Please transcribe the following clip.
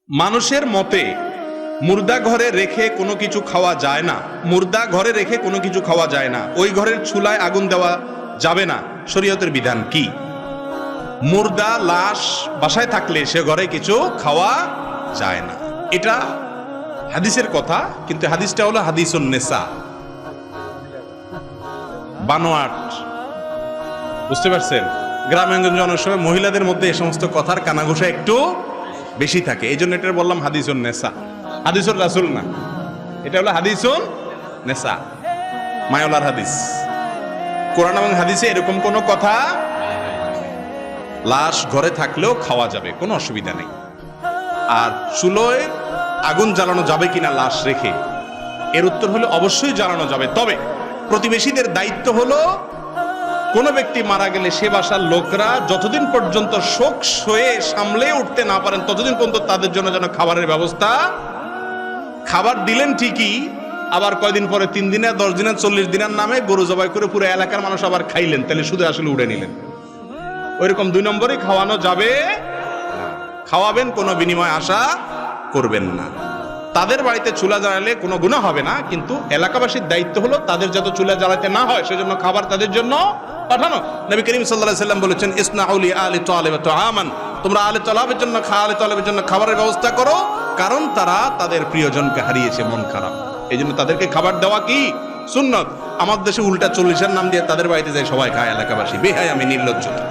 মানুষের মতে মুর্দা ঘরে রেখে কোনো কিছু খাওয়া যায় না। মুর্দা ঘরে রেখে কোনো কিছু খাওয়া যায় না, ওই ঘরের চুলায় আগুন দেওয়া যাবে না। শরীয়তের বিধান কি? মুর্দা লাশ বাসায় থাকলে সে ঘরে কিছু খাওয়া যায় না, এটা হাদিসের কথা। কিন্তু হাদিসটা হলো হাদিসুন নেসা, বানোয়াট। বুঝতে পারছেন? গ্রামাঞ্চলে অনেক সময় মহিলাদের মধ্যে এই সমস্ত কথার কানাঘুষা একটু বেশি থাকে, এই জন্য এটা বললাম হাদিসুন নেসা, হাদিসুর রাসূল না, এটা হলো হাদিসুন নেসা, মায়োলার হাদিস। কোরআন এবং হাদিসে এরকম কোনো কথা, লাশ ঘরে থাকলেও খাওয়া যাবে, কোনো অসুবিধা নেই। আর চুলোয় আগুন জ্বালানো যাবে কিনা লাশ রেখে, এর উত্তর হলো অবশ্যই জ্বালানো যাবে। তবে প্রতিবেশীদের দায়িত্ব হলো কোনো ব্যক্তি মারা গেলে সে বাসার লোকরা যতদিন পর্যন্ত শোক সয়ে সামলে উঠতে না পারেন ততদিন পর্যন্ত তাদের জন্য যেন খাবারের ব্যবস্থা। খাবার দিলেন ঠিকই, আবার কয়দিন পরে 3 দিনের 10 দিনের 40 দিনের নামে গরু জবাই করে পুরো এলাকার মানুষ আবার খাইলেন, তাহলে শুধু আসলে উড়ে নিলেন। ওইরকম 2 নম্বরই খাওয়ানো যাবে না। খাওয়াবেন, কোনো বিনিময় আশা করবেন না। তাদের বাড়িতে চুলা জ্বালালে কোনো গুনাহ হবে না, কিন্তু এলাকাবাসীর দায়িত্ব হলো তাদের যাতে চুলা জ্বালাতে না হয় সেজন্য খাবার তাদের জন্য পাঠানো। নবী করিম সাল্লাল্লাহু আলাইহি সাল্লাম বলেছেন, ইসনাউ লি আলি তালিব তুআমান, তোমরা আলে তালিবের জন্য আলে তালিবের জন্য খাবারের ব্যবস্থা করো, কারণ তারা তাদের প্রিয়জনকে হারিয়েছে, মন খারাপ, এই জন্য তাদেরকে খাবার দেওয়া কি সুন্নত। আমার দেশে উল্টা 40-এর নাম দিয়ে তাদের বাড়িতে যায় সবাই খায়, এলাকাবাসী বেহায়, আমি নির্লজ্জতা।